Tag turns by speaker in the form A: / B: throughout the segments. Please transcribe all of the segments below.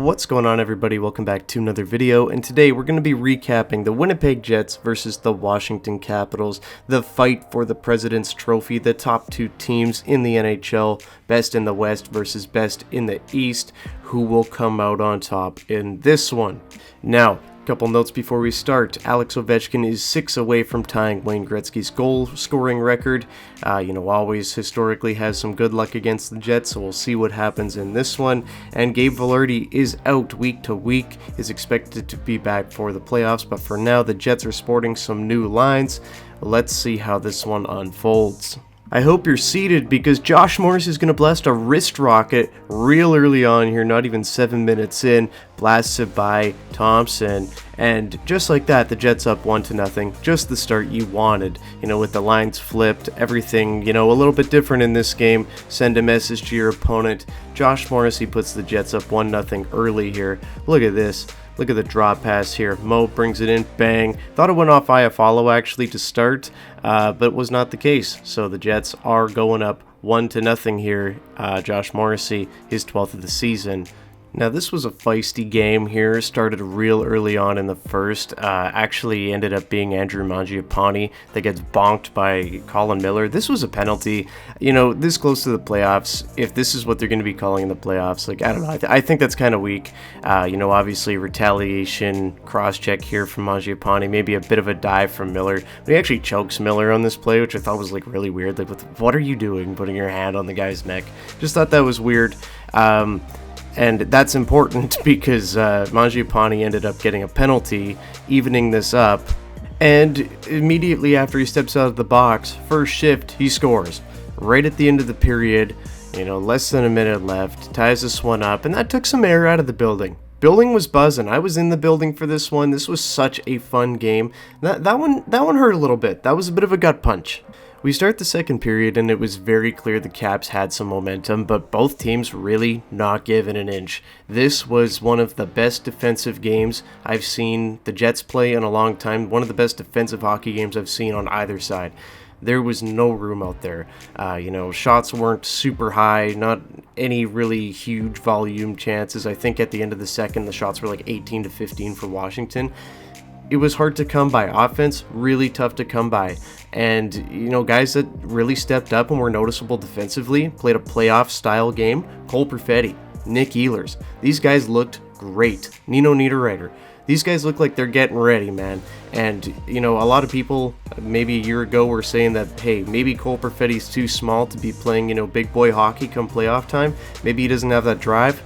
A: What's going on, everybody? Welcome back to another video, and today we're going to be recapping the Winnipeg Jets versus the Washington Capitals, the fight for the President's Trophy, the top two teams in the NHL, best in the West versus best in the East, who will come out on top in this one. Now, couple notes before we start. Alex Ovechkin is 6 away from tying Wayne Gretzky's goal scoring record. Always historically has some good luck against the Jets, so we'll see what happens in this one. And Gabe Vilardi is out week to week, is expected to be back for the playoffs, but for now the Jets are sporting some new lines. Let's see how this one unfolds. I hope you're seated because Josh Morris is going to blast a wrist rocket real early on here, not even 7 minutes in, blasts it by Thompson, and just like that, the Jets up 1-0, just the start you wanted, with the lines flipped, everything, a little bit different in this game. Send a message to your opponent. Josh Morris, he puts the Jets up 1-0 early here. Look at this. Look at the drop pass here. Mo brings it in, bang. Thought it went off Iafallo actually to start, but was not the case. So the Jets are going up 1-0 here. Josh Morrissey, his 12th of the season. Now this was a feisty game here, started real early on in the first, actually ended up being Andrew Mangiapane that gets bonked by Colin Miller. This was a penalty, this close to the playoffs. If this is what they're going to be calling in the playoffs, I don't know, I think that's kind of weak. Obviously retaliation, cross-check here from Mangiapane, maybe a bit of a dive from Miller, but he actually chokes Miller on this play, which I thought was really weird. What are you doing, putting your hand on the guy's neck? Just thought that was weird. And that's important because Mangiapane ended up getting a penalty, evening this up. And immediately after he steps out of the box, first shift, he scores. Right at the end of the period, less than a minute left, ties this one up, and that took some air out of the building. Building was buzzing. I was in the building for this one. This was such a fun game. That one hurt a little bit. That was a bit of a gut punch. We start the second period and it was very clear the Caps had some momentum, but both teams really not giving an inch. This was one of the best defensive games I've seen the Jets play in a long time, one of the best defensive hockey games I've seen on either side. There was no room out there. Shots weren't super high, not any really huge volume chances. I think at the end of the second, the shots were 18-15 for Washington. It was hard to come by. Offense, really tough to come by. And, guys that really stepped up and were noticeable defensively, played a playoff-style game. Cole Perfetti, Nick Ehlers. These guys looked great. Nino Niederreiter. These guys look like they're getting ready, man. And, a lot of people maybe a year ago were saying that, hey, maybe Cole Perfetti's too small to be playing, big boy hockey come playoff time. Maybe he doesn't have that drive.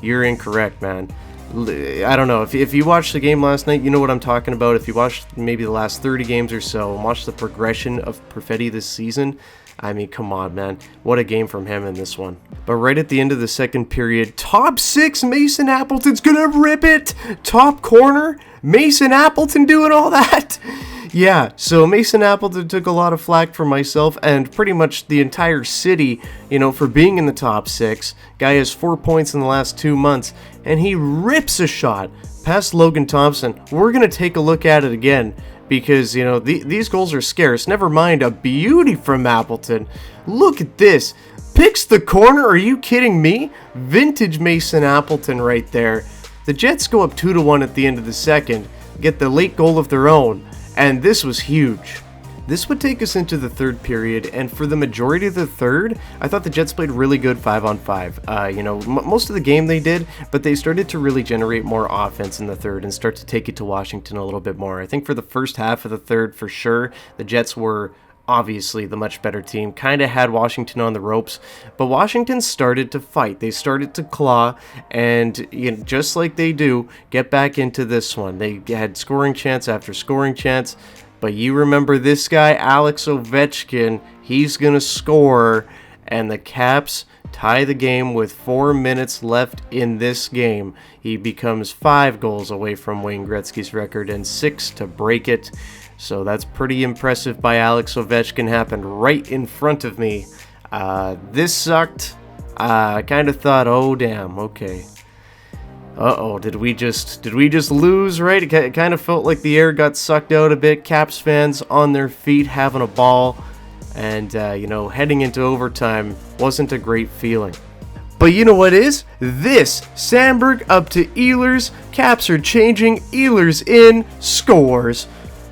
A: You're incorrect, man. I don't know, if you watched the game last night, you know what I'm talking about. If you watched maybe the last 30 games or so and watched the progression of Perfetti this season, I mean, come on, man. What a game from him in this one. But right at the end of the second period, top six, Mason Appleton's gonna rip it! Top corner, Mason Appleton doing all that! Yeah, so Mason Appleton took a lot of flack for myself and pretty much the entire city, for being in the top six. Guy has 4 points in the last 2 months, and he rips a shot past Logan Thompson. We're going to take a look at it again because, these goals are scarce. Never mind a beauty from Appleton. Look at this. Picks the corner. Are you kidding me? Vintage Mason Appleton right there. The Jets go up 2-1 at the end of the second, get the late goal of their own. And this was huge. This would take us into the third period, and for the majority of the third, I thought the Jets played really good 5-on-5. Most of the game they did, but they started to really generate more offense in the third and start to take it to Washington a little bit more. I think for the first half of the third, for sure, the Jets were obviously the much better team, kind of had Washington on the ropes, but Washington started to fight. They started to claw, and just like they do, get back into this one. They had scoring chance after scoring chance, but you remember this guy, Alex Ovechkin, he's going to score, and the Caps tie the game with 4 minutes left in this game. He becomes 5 goals away from Wayne Gretzky's record and 6 to break it. So that's pretty impressive by Alex Ovechkin. Happened right in front of me. This sucked. I kind of thought, oh damn, okay. Uh-oh, did we just lose, right? It kind of felt like the air got sucked out a bit. Caps fans on their feet having a ball. And, heading into overtime wasn't a great feeling. But you know what is? This, Sandberg up to Ehlers, Caps are changing, Ehlers in, scores.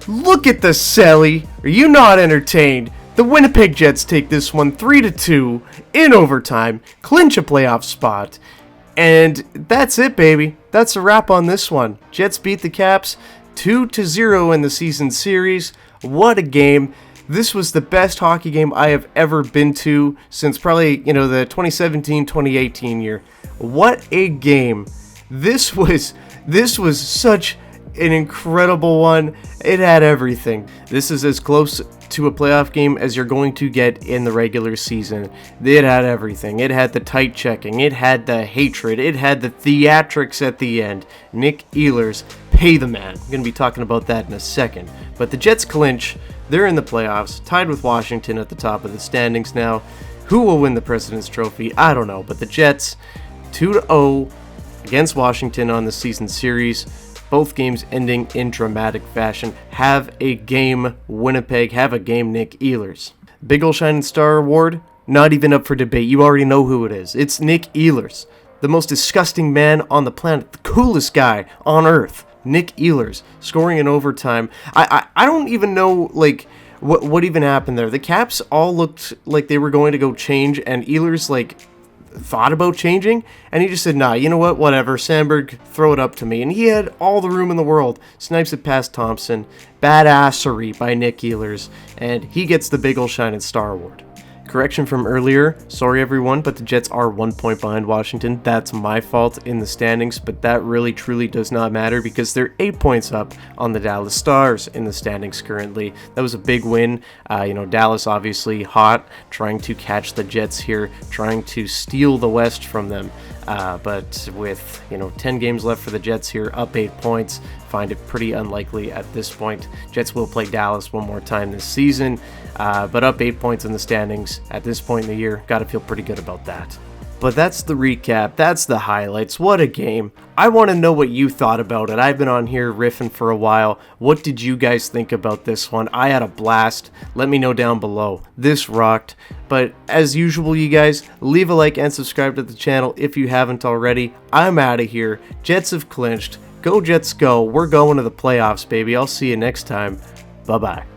A: Look at the celly. Are you not entertained? The Winnipeg Jets take this one 3-2 in overtime, clinch a playoff spot. And that's it, baby. That's a wrap on this one. Jets beat the Caps 2-0 in the season series. What a game. This was the best hockey game I have ever been to since probably, the 2017-2018 year. What a game. This was such an incredible one. It had everything. This is as close to a playoff game as you're going to get in the regular season. It had everything. It had the tight checking. It had the hatred. It had the theatrics at the end. Nick Ehlers, pay the man. I'm going to be talking about that in a second. But the Jets clinch. They're in the playoffs, tied with Washington at the top of the standings now. Who will win the President's Trophy? I don't know. But the Jets, 2-0 against Washington on the season series. Both games ending in dramatic fashion. Have a game, Winnipeg. Have a game, Nick Ehlers. Big ol' Shining Star Award, not even up for debate. You already know who it is. It's Nick Ehlers, the most disgusting man on the planet, the coolest guy on earth. Nick Ehlers scoring in overtime. I don't even know what even happened there. The Caps all looked like they were going to go change, and Ehlers thought about changing, and he just said, nah, you know what, whatever, Sandberg, throw it up to me. And he had all the room in the world. Snipes it past Thompson. Badassery by Nick Ehlers, and he gets the Big Ol' Shining Star Award. Correction from earlier, sorry everyone, but the Jets are 1 point behind Washington. That's my fault in the standings, but that really truly does not matter because they're 8 points up on the Dallas Stars in the standings currently. That was a big win. Dallas obviously hot, trying to catch the Jets here, trying to steal the West from them. But with 10 games left for the Jets here, up 8 points, find it pretty unlikely at this point. Jets will play Dallas one more time this season, but up 8 points in the standings at this point in the year. Got to feel pretty good about that. But that's the recap. That's the highlights. What a game. I want to know what you thought about it. I've been on here riffing for a while. What did you guys think about this one? I had a blast. Let me know down below. This rocked. But as usual, you guys, leave a like and subscribe to the channel if you haven't already. I'm out of here. Jets have clinched. Go Jets go. We're going to the playoffs, baby. I'll see you next time. Bye-bye.